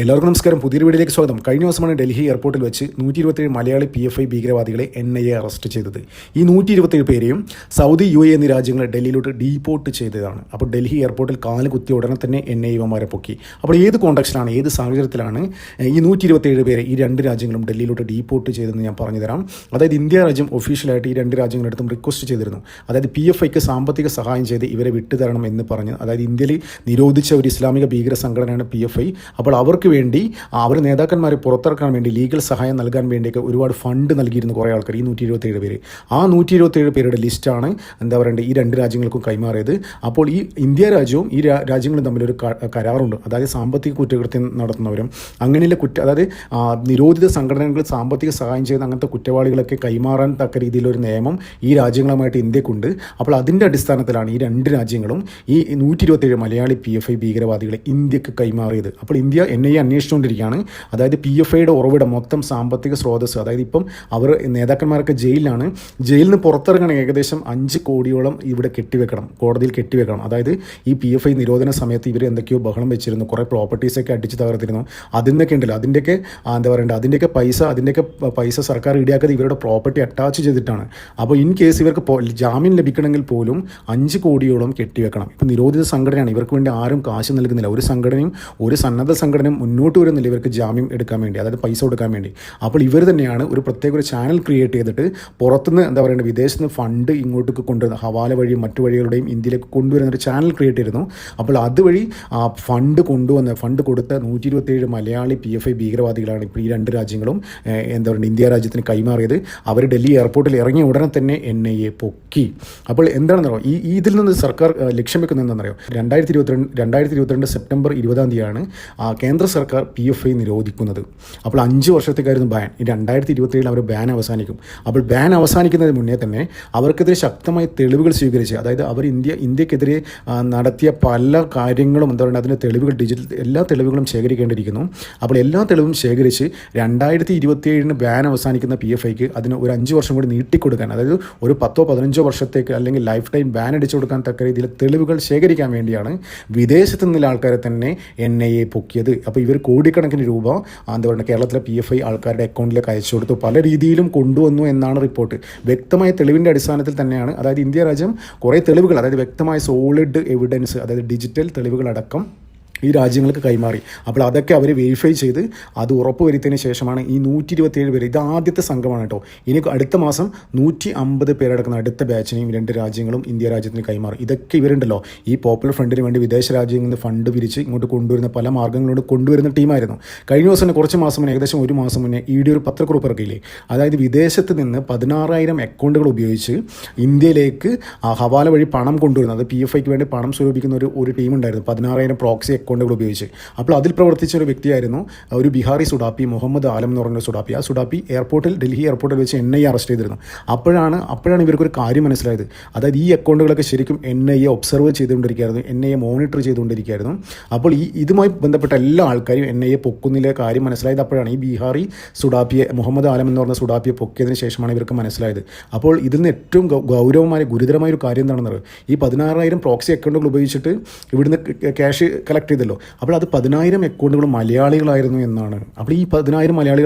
എല്ലാവർക്കും നമസ്കാരം. പുതിയൊരു വീഡിയോയിലേക്ക് സ്വാഗതം. കഴിഞ്ഞ ദിവസമാണ് ഡൽഹി എയർപോർട്ടിൽ വെച്ച് 127 മലയാളി PFI ഭീകരവാദികളെ NIA അറസ്റ്റ് ചെയ്തത്. ഈ 127 പേരെയും സൗദി UAE എന്നീ രാജ്യങ്ങൾ ഡൽഹിയിലോട്ട് ഡീപ്പോർട്ട് ചെയ്തതാണ്. അപ്പോൾ ഡൽഹി എയർപോർട്ടിൽ കാല് കുത്തിയ ഉടനെ തന്നെ NIA ഇവന്മാരെ പൊക്കി. അപ്പോൾ ഏത് കോണ്ടക്സ്റ്റിലാണ്, ഏത് സാഹചര്യത്തിലാണ് ഈ 127 പേരെ ഈ രണ്ട് രാജ്യങ്ങളും ഡൽഹിയിലോട്ട് ഡീപ്പോർട്ട് ചെയ്തതെന്ന് ഞാൻ പറഞ്ഞുതരാം. അതായത് ഇന്ത്യ രാജ്യം ഒഫീഷ്യലായിട്ട് ഈ രണ്ട് രാജ്യങ്ങളെടുത്തും റിക്വസ്റ്റ് ചെയ്തിരുന്നു. അതായത് PFIക്ക് സാമ്പത്തിക സഹായം ചെയ്ത് ഇവരെ വിട്ടുതരണം എന്ന് പറഞ്ഞ്, അതായത് ഇന്ത്യയിൽ നിരോധിച്ച ഒരു ഇസ്ലാമിക ഭീകര സംഘടനയാണ് PFI. അപ്പോൾ അവർക്ക് വേണ്ടി അവർ നേതാക്കന്മാരെ പുറത്തിറക്കാൻ വേണ്ടി ലീഗൽ സഹായം നൽകാൻ വേണ്ടിയൊക്കെ ഒരുപാട് ഫണ്ട് നൽകിയിരുന്നു കുറേ ആൾക്കാർ. ഈ 127 പേര്, ആ 127 പേരുടെ ലിസ്റ്റാണ് എന്താ പറയേണ്ടത് ഈ രണ്ട് രാജ്യങ്ങൾക്കും കൈമാറിയത്. അപ്പോൾ ഈ ഇന്ത്യ രാജ്യവും ഈ രാജ്യങ്ങളും തമ്മിലൊരു കരാറുണ്ട്. അതായത് സാമ്പത്തിക കുറ്റകൃത്യം നടത്തുന്നവരും അങ്ങനെയുള്ള അതായത് നിരോധിത സംഘടനകൾ സാമ്പത്തിക സഹായം ചെയ്യുന്ന അങ്ങനത്തെ കുറ്റവാളികളൊക്കെ കൈമാറാൻ തക്ക രീതിയിലൊരു നിയമം ഈ രാജ്യങ്ങളുമായിട്ട് ഇന്ത്യക്കുണ്ട്. അപ്പോൾ അതിൻ്റെ അടിസ്ഥാനത്തിലാണ് ഈ രണ്ട് രാജ്യങ്ങളും ഈ 127 മലയാളി PFI ഭീകരവാദികളെ ഇന്ത്യക്ക് കൈമാറിയത്. അപ്പോൾ ഇന്ത്യ NIA അന്വേഷിച്ചുകൊണ്ടിരിക്കുകയാണ്. അതായത് PFIയുടെ ഉറവിടം, മൊത്തം സാമ്പത്തിക സ്രോതസ്സ്, അതായത് ഇപ്പം അവർ നേതാക്കന്മാരൊക്കെ ജയിലിലാണ്. ജയിലിൽ നിന്ന് പുറത്തിറങ്ങണം ഏകദേശം 5 കോടിയോളം ഇവിടെ കെട്ടിവെക്കണം, കോടതിയിൽ കെട്ടിവെക്കണം. അതായത് ഈ PFI നിരോധന സമയത്ത് ഇവർ എന്തൊക്കെയോ ബഹളം വെച്ചിരുന്നു, കുറേ പ്രോപ്പർട്ടീസൊക്കെ അടിച്ച് തകർത്തിരുന്നു. അതിൻ്റെയൊക്കെ ഉണ്ടല്ലോ, അതിൻ്റെയൊക്കെ എന്താ പറയേണ്ടത്, അതിൻ്റെയൊക്കെ പൈസ സർക്കാർ ഈടാക്കാതെ ഇവരുടെ പ്രോപ്പർട്ടി അറ്റാച്ച് ചെയ്തിട്ടാണ്. അപ്പോൾ ഇൻ കേസ് ഇവർക്ക് ജാമ്യം ലഭിക്കണമെങ്കിൽ പോലും 5 കോടിയോളം കെട്ടിവെക്കണം. ഇപ്പം നിരോധിത സംഘടനയാണ്, ഇവർക്ക് വേണ്ടി ആരും കാശ് നൽകുന്നില്ല. ഒരു സംഘടനയും ഒരു സന്നദ്ധ സംഘടനയും മുന്നോട്ട് വരുന്നില്ല ഇവർക്ക് ജാമ്യം എടുക്കാൻ വേണ്ടി, അതായത് പൈസ കൊടുക്കാൻ വേണ്ടി. അപ്പോൾ ഇവർ തന്നെയാണ് ഒരു പ്രത്യേക ഒരു ചാനൽ ക്രിയേറ്റ് ചെയ്തിട്ട് പുറത്തുനിന്ന് എന്താ പറയുക വിദേശത്ത് നിന്ന് ഫണ്ട് ഇങ്ങോട്ടേക്ക് കൊണ്ടുവരുന്ന, ഹവാല വഴിയും മറ്റു വഴികളുടെയും ഇന്ത്യയിലേക്ക് കൊണ്ടുവരുന്ന ഒരു ചാനൽ ക്രിയേറ്റ് ചെയ്തിരുന്നു. അപ്പോൾ അതുവഴി ഫണ്ട് കൊടുത്ത 127 മലയാളി PFI ഭീകരവാദികളാണ് ഇപ്പോൾ ഈ രണ്ട് രാജ്യങ്ങളും എന്താ പറയുക ഇന്ത്യ രാജ്യത്തിന് കൈമാറിയത്. അവർ ഡൽഹി എയർപോർട്ടിൽ ഇറങ്ങിയ ഉടനെ തന്നെ NIA പൊക്കി. അപ്പോൾ എന്താണെന്നറിയോ ഇതിൽ നിന്ന് സർക്കാർ ലക്ഷ്യം വെക്കുന്നത് എന്താണെന്നറിയോ, 2022 സെപ്റ്റംബർ 20 കേന്ദ്ര സർക്കാർ PFI നിരോധിക്കുന്നത്. അപ്പോൾ 5 വർഷത്തേക്കായിരുന്നു ബാൻ. ഈ 2027 അവർ ബാൻ അവസാനിക്കും. അപ്പോൾ ബാൻ അവസാനിക്കുന്നതിന് മുന്നേ തന്നെ അവർക്കെതിരെ ശക്തമായ തെളിവുകൾ സ്വീകരിച്ച്, അതായത് അവർ ഇന്ത്യക്കെതിരെ നടത്തിയ പല കാര്യങ്ങളും എന്താ പറയുക അതിൻ്റെ തെളിവുകൾ, എല്ലാ തെളിവുകളും ശേഖരിക്കേണ്ടിയിരിക്കുന്നു. അപ്പോൾ എല്ലാ തെളിവും ശേഖരിച്ച് 2027 ബാൻ അവസാനിക്കുന്ന PFIക്ക് അതിന് ഒരു 5 വർഷം കൂടി നീട്ടിക്കൊടുക്കാൻ, അതായത് ഒരു 10-15 വർഷത്തേക്ക് അല്ലെങ്കിൽ ലൈഫ് ടൈം ബാൻ അടിച്ചു കൊടുക്കാൻ തക്ക രീതിയിൽ തെളിവുകൾ ശേഖരിക്കാൻ വേണ്ടിയാണ് വിദേശത്ത് നിന്നുള്ള ആൾക്കാരെ തന്നെ NIA പൊക്കിയത്. അപ്പോൾ ഇവർ കോടിക്കണക്കിന് രൂപ എന്താ പറയുക കേരളത്തിലെ PFI ആൾക്കാരുടെ അക്കൗണ്ടിലേക്ക് അയച്ചു കൊടുത്തു, പല രീതിയിലും കൊണ്ടുവന്നു എന്നാണ് റിപ്പോർട്ട്. വ്യക്തമായ തെളിവിൻ്റെ അടിസ്ഥാനത്തിൽ തന്നെയാണ്, അതായത് ഇന്ത്യ രാജ്യം കുറേ തെളിവുകൾ, അതായത് വ്യക്തമായ സോളിഡ് എവിഡൻസ്, അതായത് ഡിജിറ്റൽ തെളിവുകളടക്കം ഈ രാജ്യങ്ങൾക്ക് കൈമാറി. അപ്പോൾ അതൊക്കെ അവർ വെരിഫൈ ചെയ്ത് അത് ഉറപ്പുവരുത്തിയതിന് ശേഷമാണ് ഈ 127 പേര്, ഇത് ആദ്യത്തെ സംഘമാണ് കേട്ടോ. ഇനി അടുത്ത മാസം 150 പേരടക്കുന്ന അടുത്ത ബാച്ചിനെയും രണ്ട് രാജ്യങ്ങളും ഇന്ത്യ രാജ്യത്തിന് കൈമാറി. ഇതൊക്കെ ഇവരുണ്ടല്ലോ ഈ പോപ്പുലർ ഫ്രണ്ടിന് വേണ്ടി വിദേശ രാജ്യങ്ങളിൽ നിന്ന് ഫണ്ട് പിരിച്ച് ഇങ്ങോട്ട് കൊണ്ടുവരുന്ന പല മാർഗ്ഗങ്ങളോട് കൊണ്ടുവരുന്ന ടീമായിരുന്നു. കഴിഞ്ഞ ദിവസം കുറച്ച് മാസം മുന്നേ, ഏകദേശം ഒരു മാസം മുന്നേ ED ഒരു പത്രക്കുറിപ്പ് ഇറക്കിയില്ലേ, അതായത് വിദേശത്ത് നിന്ന് 16,000 അക്കൗണ്ടുകൾ ഉപയോഗിച്ച് ഇന്ത്യയിലേക്ക് ഹവാല വഴി പണം കൊണ്ടുവരുന്നത്, PFIക്ക് വേണ്ടി പണം സ്വരൂപിക്കുന്ന ഒരു ടീമുണ്ടായിരുന്നു, 16,000 പ്രോക്സി അക്കൗണ്ടുകൾ ഉപയോഗിച്ച്. അപ്പോൾ അതിൽ പ്രവർത്തിച്ച ഒരു വ്യക്തിയായിരുന്നു ഒരു ബിഹാറി സുഡാപ്പി, മുഹമ്മദ് ആലം എന്ന് പറഞ്ഞ സുഡാപ്പി. ആ സുഡാപ്പി ഡൽഹി എയർപോർട്ടിൽ വെച്ച് NIA അറസ്റ്റ് ചെയ്തിരുന്നു. അപ്പോഴാണ് ഇവർക്കൊരു കാര്യം മനസ്സിലായത്. അതായത് ഈ അക്കൗണ്ടുകളൊക്കെ ശരിക്കും NIA ഒബ്സർവ് ചെയ്തുകൊണ്ടിരിക്കുകയായിരുന്നു, NIA മോണിറ്റർ ചെയ്തുകൊണ്ടിരിക്കുകയായിരുന്നു. അപ്പോൾ ഇതുമായി ബന്ധപ്പെട്ട എല്ലാ ആൾക്കാരും NIA പൊക്കുന്നില്ല കാര്യം മനസ്സിലായത് അപ്പോഴാണ്. ഈ ബിഹാറി സുഡാപ്പിയെ, മുഹമ്മദ് ആലം എന്ന് പറഞ്ഞ സുഡാപ്പിയെ പൊക്കിയതിന് ശേഷമാണ് ഇവർക്ക് മനസ്സിലായത്. അപ്പോൾ ഇതിൽ നിന്ന് ഏറ്റവും ഗുരുതരമായ ഒരു കാര്യം എന്താണെന്ന് പറയുക, ഈ 16,000 പ്രോക്സി അക്കൗണ്ടുകൾ ഉപയോഗിച്ചിട്ട് ഇവിടുന്ന് ക്യാഷ് കളക്ട് ചെയ്തല്ലോ. അപ്പോൾ അത് 10,000 അക്കൗണ്ടുകൾ മലയാളികളായിരുന്നു എന്നാണ്. അപ്പോൾ ഈ 10,000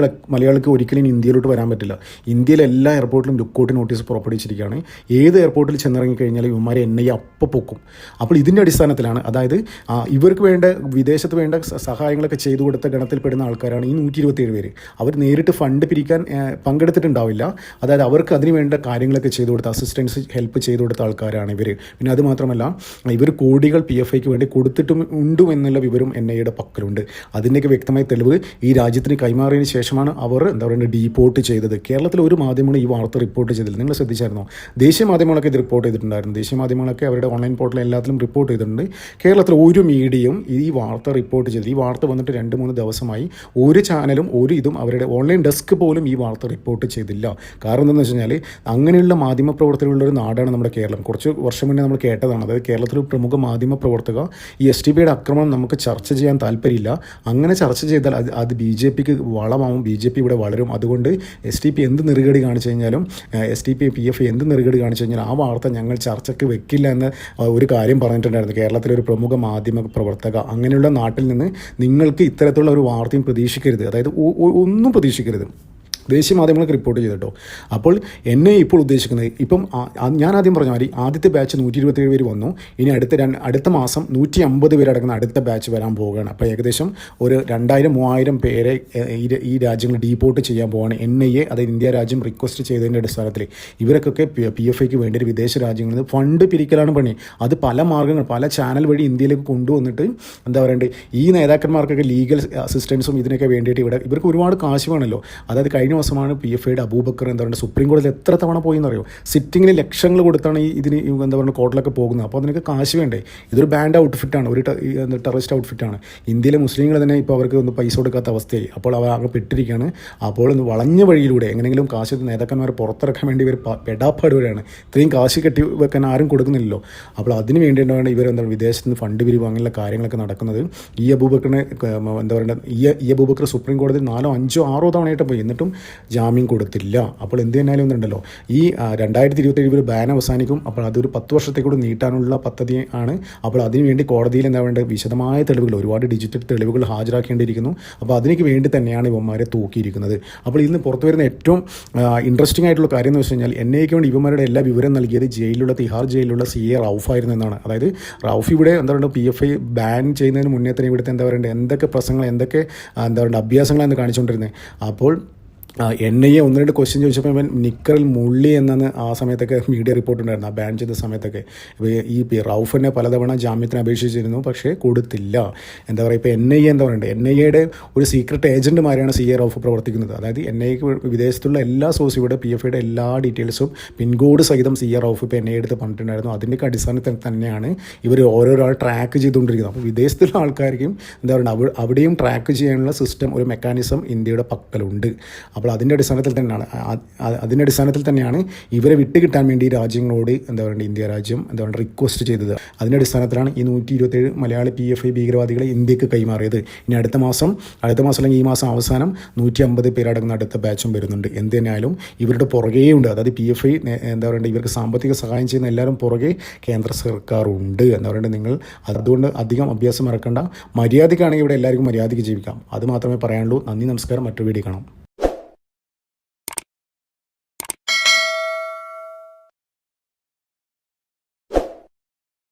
മലയാളികൾക്ക് ഒരിക്കലും ഇന്ത്യയിലോട്ട് വരാൻ പറ്റില്ല. ഇന്ത്യയിലെ എല്ലാ എയർപോർട്ടിലും ലുക്കൗട്ട് നോട്ടീസ് പുറപ്പെടുവിച്ചിരിക്കുകയാണ്. ഏത് എയർപോർട്ടിൽ ചെന്നിറങ്ങിക്കഴിഞ്ഞാൽ ഇവന്മാരെ NIA അപ്പം പൊക്കും. അപ്പോൾ ഇതിൻ്റെ അടിസ്ഥാനത്തിലാണ്, അതായത് ഇവർക്ക് വേണ്ട വിദേശത്ത് വേണ്ട സഹായങ്ങളൊക്കെ ചെയ്തു കൊടുത്ത ഗണത്തിൽപ്പെടുന്ന ആൾക്കാരാണ് ഈ 127 പേര്. അവർ നേരിട്ട് ഫണ്ട് പിരിക്കാൻ പങ്കെടുത്തിട്ടുണ്ടാവില്ല, അതായത് അവർക്ക് അതിന് വേണ്ട കാര്യങ്ങളൊക്കെ ചെയ്തു കൊടുത്ത, അസിസ്റ്റൻസ് ഹെൽപ്പ് ചെയ്തു കൊടുത്ത ആൾക്കാരാണ് ഇവർ. പിന്നെ അത് മാത്രമല്ല ഇവർ കോടികൾ PFIക്ക് വേണ്ടി കൊടുത്തിട്ടും എന്നുള്ള വിവരം NIAയുടെ പക്കലുണ്ട്. അതിൻ്റെയൊക്കെ വ്യക്തമായ തെളിവ് ഈ രാജ്യത്തിന് കൈമാറിയതിന് ശേഷമാണ് അവർ എന്താ പറയുക ഡീപ്പോർട്ട് ചെയ്തത്. കേരളത്തിൽ ഒരു മാധ്യമങ്ങളും ഈ വാർത്ത റിപ്പോർട്ട് ചെയ്തില്ല. നിങ്ങൾ ശ്രദ്ധിച്ചായിരുന്നോ? ദേശീയ മാധ്യമങ്ങളൊക്കെ ഇത് റിപ്പോർട്ട് ചെയ്തിട്ടുണ്ടായിരുന്നു. ദേശീയ മാധ്യമങ്ങളൊക്കെ അവരുടെ ഓൺലൈൻ പോർട്ടൽ എല്ലാത്തിലും റിപ്പോർട്ട് ചെയ്തിട്ടുണ്ട്. കേരളത്തിൽ ഒരു മീഡിയയും ഈ വാർത്ത റിപ്പോർട്ട് ചെയ്തു. ഈ വാർത്ത വന്നിട്ട് 2-3 ദിവസമായി ഒരു ചാനലും ഇതും അവരുടെ ഓൺലൈൻ ഡെസ്ക് പോലും ഈ വാർത്ത റിപ്പോർട്ട് ചെയ്തില്ല. കാരണം എന്താണെന്ന് വെച്ച് കഴിഞ്ഞാൽ അങ്ങനെയുള്ള മാധ്യമപ്രവർത്തകരുള്ള ഒരു നാടാണ് നമ്മുടെ കേരളം. കുറച്ച് വർഷം മുന്നേ നമ്മൾ കേട്ടതാണ്, അതായത് കേരളത്തിലെ പ്രമുഖ മാധ്യമപ്രവർത്തക ഈ STPയുടെ ആക്രമണം അത്രത്തോളം നമുക്ക് ചർച്ച ചെയ്യാൻ താല്പര്യമില്ല. അങ്ങനെ ചർച്ച ചെയ്താൽ അത് ബി ജെ പിക്ക് വളമാവും, ബി ജെ പി ഇവിടെ വളരും. അതുകൊണ്ട് എസ് ടി പി എന്ത് നെറുകടി കാണിച്ചു കഴിഞ്ഞാലും, എസ് ടി പി എഫ് എന്ത് നെറുകടി കാണിച്ചു കഴിഞ്ഞാൽ ആ വാർത്ത ഞങ്ങൾ ചർച്ചയ്ക്ക് വെക്കില്ല എന്ന് ഒരു കാര്യം പറഞ്ഞിട്ടുണ്ടായിരുന്നു കേരളത്തിലെ ഒരു പ്രമുഖ മാധ്യമ പ്രവർത്തക. അങ്ങനെയുള്ള നാട്ടിൽ നിന്ന് നിങ്ങൾക്ക് ഇത്തരത്തിലുള്ള ഒരു വാർത്തയും പ്രതീക്ഷിക്കരുത്, അതായത് ഒന്നും പ്രതീക്ഷിക്കരുത്. ദേശീയ മാധ്യമങ്ങൾക്ക് റിപ്പോർട്ട് ചെയ്തിട്ടോ. അപ്പോൾ എന്നെ ഇപ്പോൾ ഉദ്ദേശിക്കുന്നത്, ഇപ്പം ഞാൻ ആദ്യം പറഞ്ഞ മാതിരി ആദ്യത്തെ ബാച്ച് 127 പേര് വന്നു. ഇനി അടുത്ത മാസം 150 പേരടങ്ങുന്ന അടുത്ത ബാച്ച് വരാൻ പോവുകയാണ്. അപ്പോൾ ഏകദേശം ഒരു 2000-3000 പേരെ ഈ രാജ്യങ്ങൾ ഡീപ്പോർട്ട് ചെയ്യാൻ പോവുകയാണ്. NIA, അതായത് ഇന്ത്യ രാജ്യം റിക്വസ്റ്റ് ചെയ്തതിൻ്റെ അടിസ്ഥാനത്തിൽ ഇവരൊക്കെ PFIക്ക് വേണ്ടി വിദേശ രാജ്യങ്ങളിൽ നിന്ന് ഫണ്ട് പിരിക്കലാണ് പണി. അത് പല മാർഗ്ഗങ്ങൾ, പല ചാനൽ വഴി ഇന്ത്യയിലേക്ക് കൊണ്ടുവന്നിട്ട് എന്താ പറയണ്ടേ, ഈ നേതാക്കന്മാർക്കൊക്കെ ലീഗൽ അസിസ്റ്റൻസും ഇതിനൊക്കെ വേണ്ടിയിട്ട് ഇവർക്ക് ഒരുപാട് കാശ് വേണമല്ലോ. അതായത് കഴിഞ്ഞ ദിവസമാണ് PFIയുടെ അബൂബക്കർ എന്താ പറയുക സുപ്രീം കോടതിയിൽ എത്ര തവണ പോയി എന്നറിയോ? സിറ്റിങ്ങിൽ ലക്ഷങ്ങൾ കൊടുത്താണ് ഇതിന് എന്താ പറയുക കോർട്ടിലൊക്കെ പോകുന്നത്. അപ്പോൾ അതിനൊക്കെ കാശ് വേണ്ടേ? ഇതൊരു ബാൻഡ് ഔട്ട്ഫിറ്റാണ്, ഒരു ടെററിസ്റ്റ് ഔട്ട്ഫിറ്റാണ്. ഇന്ത്യയിലെ മുസ്ലിങ്ങൾ തന്നെ ഇപ്പോൾ അവർക്ക് ഒന്ന് പൈസ കൊടുക്കാത്ത അവസ്ഥയായി. അപ്പോൾ അവർ അങ്ങ് പെട്ടിരിക്കുകയാണ്. അപ്പോൾ ഒന്ന് വളഞ്ഞ വഴിയിലൂടെ എങ്ങനെയെങ്കിലും കാശ് നേതാക്കന്മാരെ പുറത്തിറക്കാൻ വേണ്ടി ഇവർ പെടാപ്പാടുകയാണ്. ഇത്രയും കാശ് കെട്ടി വെക്കാൻ ആരും കൊടുക്കുന്നില്ലല്ലോ. അപ്പോൾ അതിന് വേണ്ടിയിട്ടാണ് ഇവരെന്താണ് വിദേശത്ത് നിന്ന് ഫണ്ട് പിരിവ് അങ്ങനെയുള്ള കാര്യങ്ങളൊക്കെ നടക്കുന്നത്. ഈ അബൂബക്കറിനെ എന്താ പറയുക, ഈ അബൂബക്കർ സുപ്രീം കോടതിയിൽ 4, 5, 6 തവണയായിട്ട് പോയി, എന്നിട്ടും ജാമ്യം കൊടുത്തില്ല. അപ്പോൾ എന്ത് തന്നെയാലും ഒന്നുണ്ടല്ലോ, ഈ 2027 ബാൻ അവസാനിക്കും. അപ്പോൾ അതൊരു 10 വർഷത്തേക്കൂടെ നീട്ടാനുള്ള പദ്ധതി ആണ്. അപ്പോൾ അതിനുവേണ്ടി കോടതിയിൽ എന്താ വേണ്ടത്, വിശദമായ തെളിവുകൾ, ഒരുപാട് ഡിജിറ്റൽ തെളിവുകൾ ഹാജരാക്കേണ്ടിയിരിക്കുന്നു. അപ്പോൾ അതിനു വേണ്ടി തന്നെയാണ് ഇവന്മാരെ തൂക്കിയിരിക്കുന്നത്. അപ്പോൾ ഇന്ന് പുറത്തു വരുന്ന ഏറ്റവും ഇൻട്രസ്റ്റിംഗ് ആയിട്ടുള്ള കാര്യം എന്ന് വെച്ച് കഴിഞ്ഞാൽ NIAക്ക് വേണ്ടി ഇവന്മാരുടെ എല്ലാ വിവരം നൽകിയത് തിഹാർ ജയിലിലുള്ള CA റൌഫ് ആയിരുന്നു എന്നാണ്. അതായത് റൌഫ് ഇവിടെ എന്താ പറയുക PFI ബാൻ ചെയ്യുന്നതിന് മുന്നേ തന്നെ ഇവിടുത്തെ എന്താ പറയുക എന്തൊക്കെ പ്രശ്നങ്ങൾ, എന്തൊക്കെ എന്താ പറയുക അഭ്യാസങ്ങളാണ് കാണിച്ചുകൊണ്ടിരുന്നത്. അപ്പോൾ NIA 1-2 ക്വസ്റ്റ്യൻ ചോദിച്ചപ്പോൾ ഇവൻ നിക്കറിൽ മുള്ളി എന്നാണ് ആ സമയത്തൊക്കെ മീഡിയ റിപ്പോർട്ട് ഉണ്ടായിരുന്നു, ആ ബാൻ ചെയ്ത സമയത്തൊക്കെ. ഈ റൌഫിനെ പലതവണ ജാമ്യത്തിന് അപേക്ഷിച്ചിരുന്നു, പക്ഷേ കൊടുത്തില്ല. എന്താ പറയുക, ഇപ്പോൾ NIA എന്താ പറയുക, NIAയുടെ ഒരു സീക്രട്ട് ഏജൻറ്റുമാരെയാണ് CA റൌഫ് പ്രവർത്തിക്കുന്നത്. അതായത് NIAക്ക് വിദേശത്തുള്ള എല്ലാ സോഴ്സും ഇവിടെ PFIയുടെ എല്ലാ ഡീറ്റെയിൽസും പിൻകോഡ് സഹിതം CA റൌഫ് ഇപ്പോൾ NIA എടുത്ത് പറഞ്ഞിട്ടുണ്ടായിരുന്നു. അതിൻ്റെയൊക്കെ അടിസ്ഥാനത്തിൽ തന്നെയാണ് ഇവർ ഓരോരാൾ ട്രാക്ക് ചെയ്തുകൊണ്ടിരിക്കുന്നത്. അപ്പോൾ വിദേശത്തുള്ള ആൾക്കാർക്കും എന്താ പറയുക അവിടെയും ട്രാക്ക് ചെയ്യാനുള്ള സിസ്റ്റം, ഒരു മെക്കാനിസം ഇന്ത്യയുടെ പക്കലുണ്ട്. അപ്പോൾ അതിൻ്റെ അടിസ്ഥാനത്തിൽ തന്നെയാണ് ഇവരെ വിട്ടുകിട്ടാൻ വേണ്ടി രാജ്യങ്ങളോട് എന്താ പറയുക ഇന്ത്യ രാജ്യം എന്താ പറയുക റിക്വസ്റ്റ് ചെയ്തത്. അതിൻ്റെ അടിസ്ഥാനത്തിലാണ് ഈ 127 മലയാളി PFI ഭീകരവാദികളെ ഇന്ത്യക്ക് കൈമാറിയത്. ഇനി അടുത്ത മാസം അല്ലെങ്കിൽ ഈ മാസം അവസാനം 150 പേരടങ്ങുന്ന അടുത്ത ബാച്ചും വരുന്നുണ്ട്. എന്ത് തന്നെയായാലും ഇവരുടെ പുറകെയുണ്ട്, അതായത് PFI എന്താ പറയുക ഇവർക്ക് സാമ്പത്തിക സഹായം ചെയ്യുന്ന എല്ലാവരും പുറകെ കേന്ദ്ര സർക്കാർ ഉണ്ട്. എന്താ പറയുക, നിങ്ങൾ അതുകൊണ്ട് അധികം അഭ്യാസം ഇറക്കേണ്ട, മര്യാദയ്ക്കാണെങ്കിൽ ഇവിടെ എല്ലാവർക്കും മര്യാദയ്ക്ക് ജീവിക്കാം. അത് മാത്രമേ പറയാനുള്ളൂ. നന്ദി, നമസ്കാരം. മറ്റൊരു വീഡിയോ കാണാം.